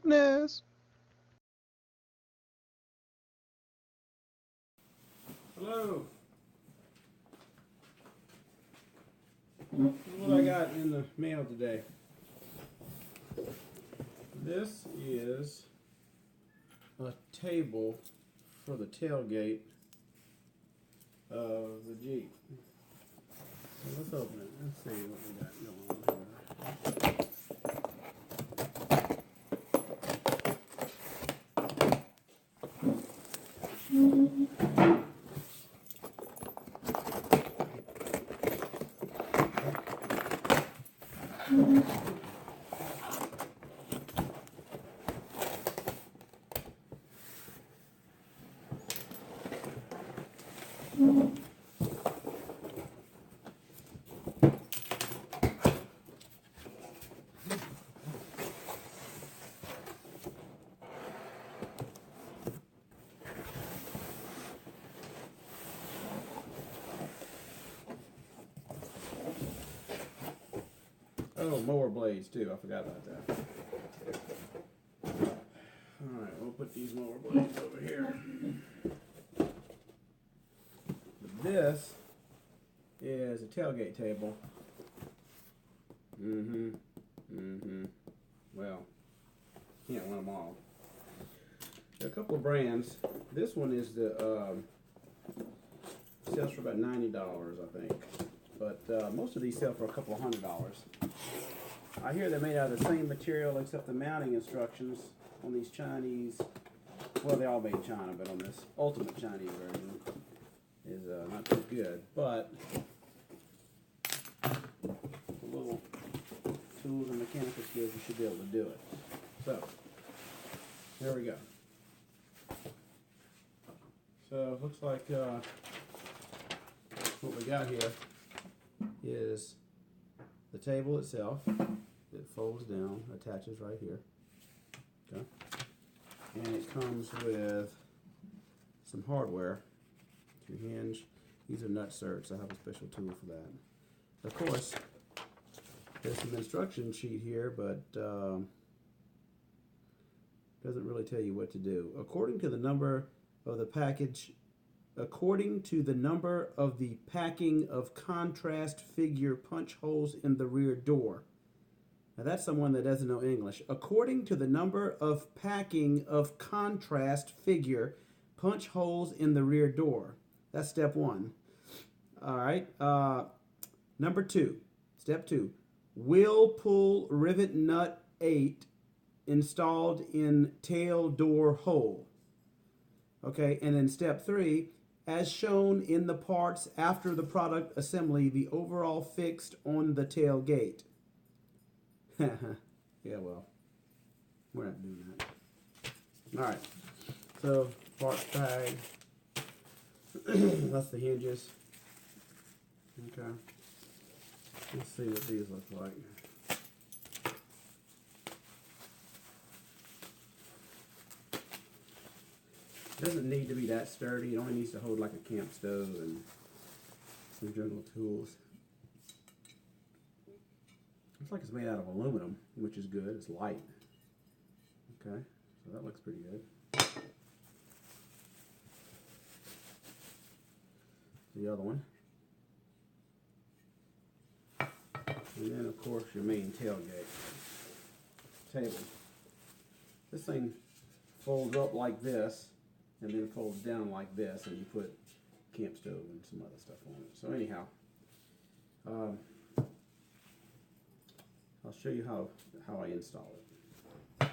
darkness. Hello. What I got in the mail today. This is a table for the tailgate of the Jeep. So let's open it. Let's see what we got going on here. Oh, mower blades too. I forgot about that. Alright, we'll put these mower blades over here. This is a tailgate table. Well, can't win them all. There are a couple of brands. This one is the sells for about $90, I think. But most of these sell for a couple of $100. I hear they're made out of the same material except the mounting instructions on these Chinese, well, they're all made in China, but on this ultimate Chinese version is not too good. But the little tools and mechanical skills, you should be able to do it. So, there we go. So, it looks like what we got here is the table itself. It folds down, attaches right here. Okay. And it comes with some hardware to hinge. These are Nutserts. I have a special tool for that. Of course, there's some instruction sheet here, but doesn't really tell you what to do. According to the number of the package, according to the number of the packing of contrast figure punch holes in the rear door. Now that's someone that doesn't know English. According to the number of packing of contrast figure punch holes in the rear door. That's step one. All right. Number two. Step two. Wheel pull rivet nut 8 installed in tail door hole. Okay. And then step three. As shown in the parts after the product assembly, the overall fixed on the tailgate. Yeah, well, we're not doing that. Alright, so parts tag. That's the hinges. Okay. Let's see what these look like. Doesn't need to be that sturdy. It only needs to hold like a camp stove and some general tools. Looks like it's made out of aluminum, which is good. It's light. Okay, so that looks pretty good. The other one. And then, of course, your main tailgate table. This thing folds up like this, and then folds down like this, and you put camp stove and some other stuff on it. So anyhow, I'll show you how I install it.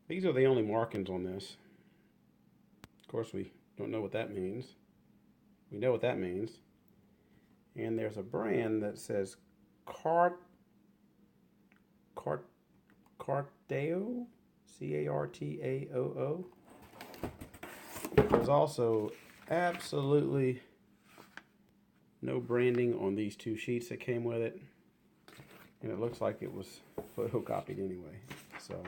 These are the only markings on this. Of course, we don't know what that means. We know what that means. And there's a brand that says Cartao, C-A-R-T-A-O-O. There's also absolutely no branding on these two sheets that came with it. And it looks like it was photocopied anyway. So,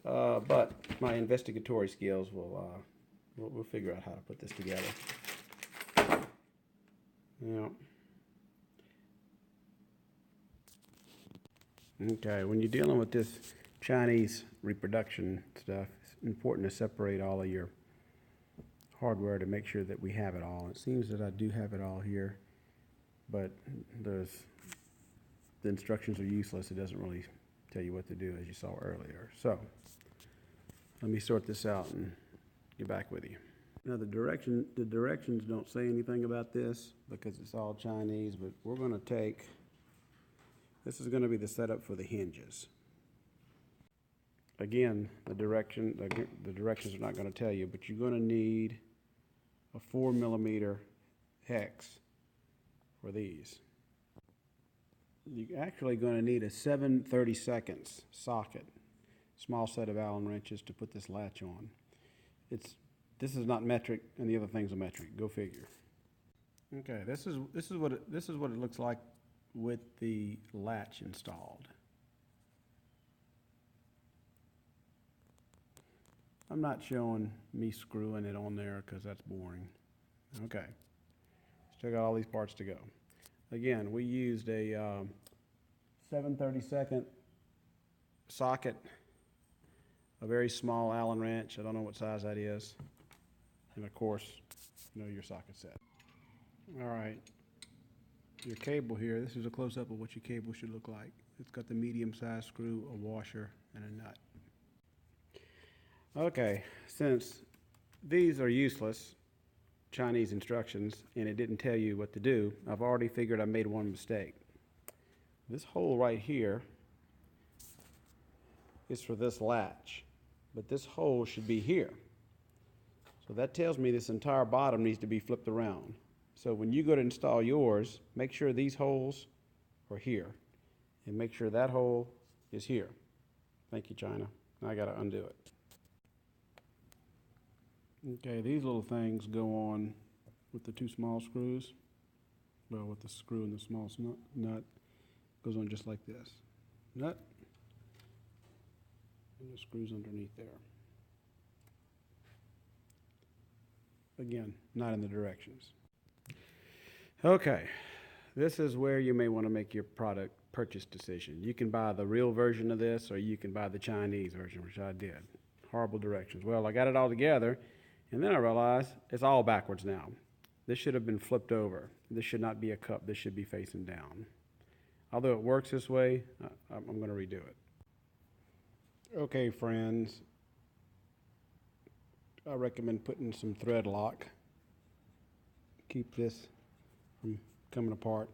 but my investigatory skills will we'll figure out how to put this together. Yeah. Okay, when you're dealing with this Chinese reproduction stuff, it's important to separate all of your hardware to make sure that we have it all. It seems that I do have it all here, but the instructions are useless. It doesn't really tell you what to do, as you saw earlier. So let me sort this out and get back with you. Now the directions don't say anything about this because it's all Chinese, but we're going to take, this is going to be the setup for the hinges. Again, the directions are not going to tell you, but you're going to need a 4mm hex for these. You're actually going to need a 7/32 socket, small set of Allen wrenches to put this latch on. This is not metric, and the other things are metric. Go figure. Okay, this is what it looks like with the latch installed. I'm not showing me screwing it on there because that's boring. Okay, still got all these parts to go. Again, we used a 7/32 socket, a very small Allen wrench. I don't know what size that is. And of course, you know your socket set. All right, your cable here. This is a close-up of what your cable should look like. It's got the medium-sized screw, a washer, and a nut. Okay, since these are useless Chinese instructions and it didn't tell you what to do, I've already figured I made one mistake. This hole right here is for this latch, but this hole should be here. So that tells me this entire bottom needs to be flipped around. So when you go to install yours, make sure these holes are here and make sure that hole is here. Thank you, China. Now I gotta undo it. Okay, these little things go on with the two small screws. Well, with the screw and the small nut, goes on just like this. Nut, and the screws underneath there. Again, not in the directions. Okay, this is where you may want to make your product purchase decision. You can buy the real version of this, or you can buy the Chinese version, which I did. Horrible directions. Well, I got it all together, and then I realized it's all backwards now. This should have been flipped over. This should not be a cup. This should be facing down. Although it works this way, I'm going to redo it. Okay, friends. I recommend putting some thread lock. Keep this from coming apart.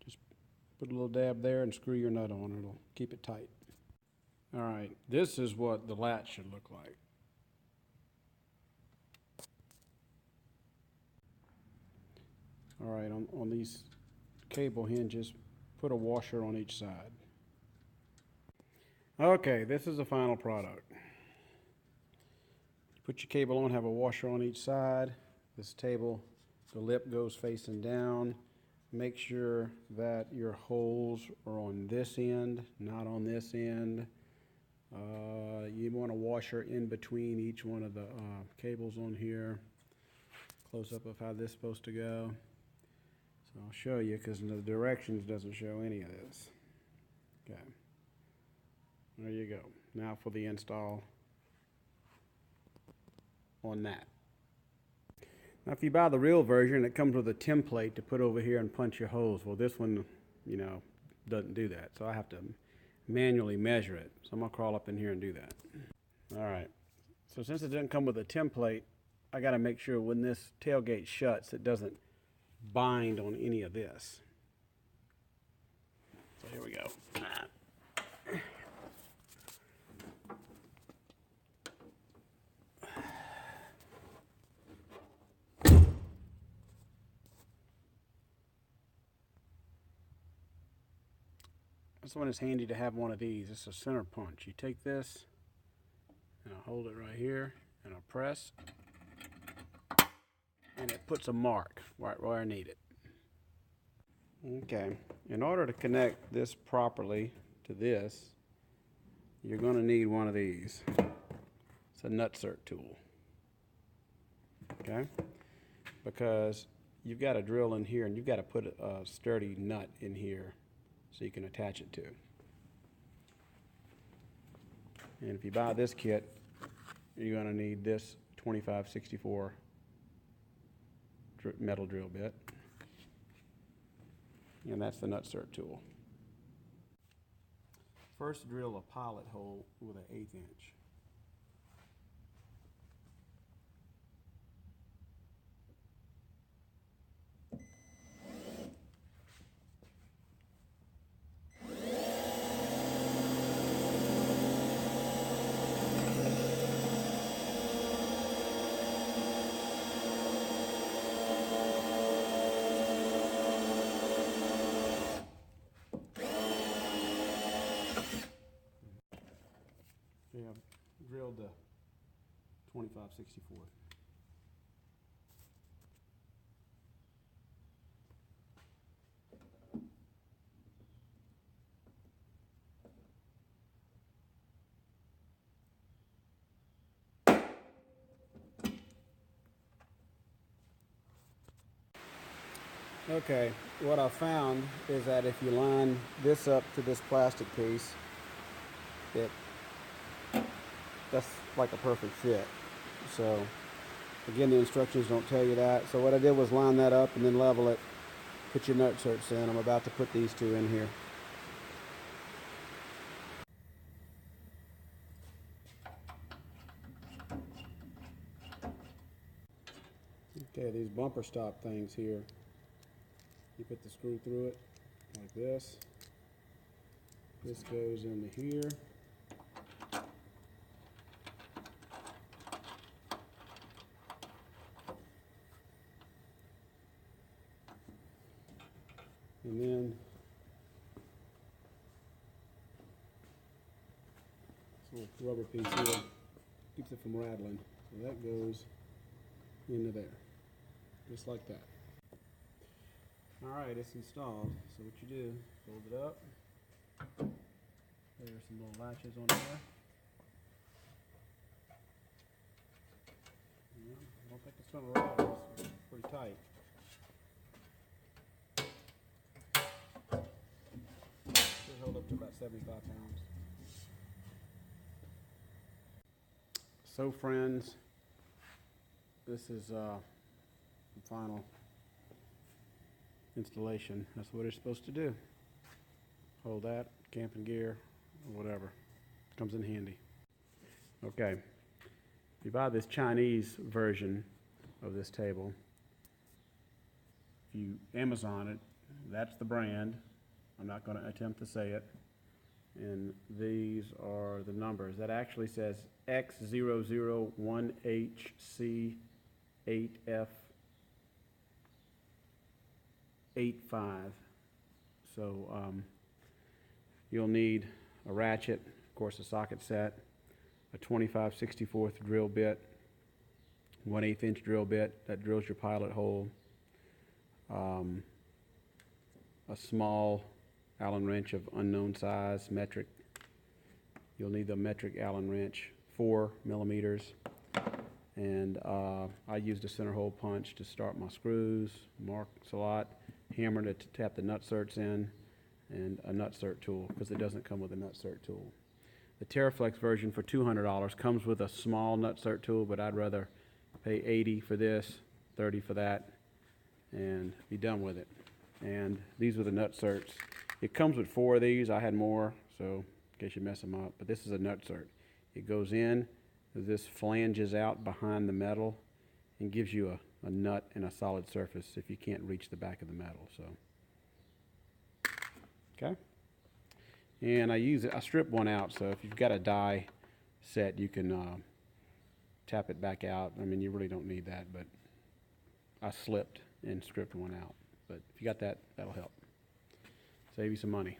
Just put a little dab there and screw your nut on. It'll keep it tight. All right, this is what the latch should look like. All right, on these cable hinges, put a washer on each side. Okay, this is the final product. Put your cable on, have a washer on each side. This table, the lip goes facing down. Make sure that your holes are on this end, not on this end. You want a washer in between each one of the cables on here. Close up of how this is supposed to go. So I'll show you because the directions doesn't show any of this. Okay. There you go. Now for the install on that. Now if you buy the real version, it comes with a template to put over here and punch your holes. Well, this one, you know, doesn't do that. So I have to manually measure it. So I'm gonna crawl up in here and do that. All right. So since it doesn't come with a template, I gotta make sure when this tailgate shuts, it doesn't bind on any of this. So here we go. This one is handy to have one of these. It's a center punch. You take this and I hold it right here and I press and it puts a mark right where I need it. Okay, in order to connect this properly to this, you're going to need one of these. It's a Nutsert tool. Okay, because you've got to drill in here and you've got to put a sturdy nut in here so you can attach it to. And if you buy this kit, you're going to need this 2564 metal drill bit. And that's the Nutsert tool. First, drill a pilot hole with an 1/8 inch. Yeah, drilled the 2564. Okay, what I found is that if you line this up to this plastic piece, that's like a perfect fit. So again, the instructions don't tell you that. So what I did was line that up and then level it, put your nutserts in. I'm about to put these two in here. Okay, these bumper stop things here, you put the screw through it like this. This goes into here. And then this little rubber piece here keeps it from rattling. So that goes into there, just like that. Alright, it's installed. So what you do, fold it up. There's some little latches on there. Yeah, I don't think it's going to rattle. It's pretty tight. Should hold up to about 75 pounds. So friends, this is the final installation. That's what it's supposed to do. Hold that, camping gear, or whatever. Comes in handy. Okay, if you buy this Chinese version of this table, if you Amazon it, that's the brand. I'm not going to attempt to say it. And these are the numbers. That actually says X001HC8F85. So you'll need a ratchet, of course a socket set, a 25/64 drill bit, 1/8 inch drill bit that drills your pilot hole, a small Allen wrench of unknown size, metric. You'll need the metric Allen wrench, 4 millimeters. And I used a center hole punch to start my screws, marks a lot, hammer to tap the nutserts in, and a Nutsert tool, because it doesn't come with a Nutsert tool. The Teraflex version for $200 comes with a small Nutsert tool, but I'd rather pay $80 for this, $30 for that, and be done with it. And these are the Nutserts. It comes with 4 of these. I had more, so in case you mess them up. But this is a Nutsert. It goes in, this flanges out behind the metal, and gives you a nut and a solid surface if you can't reach the back of the metal. So, okay. And I strip one out, so if you've got a die set, you can tap it back out. I mean, you really don't need that, but I slipped and stripped one out. But if you got that, that'll help. Save you some money.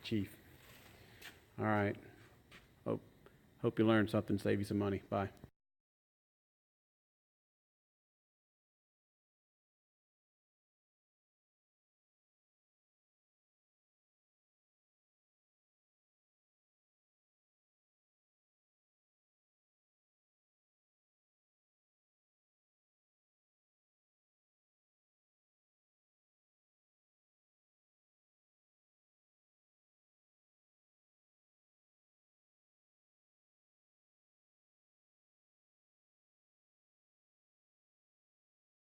Chief. All right. Hope you learned something, save you some money. Bye.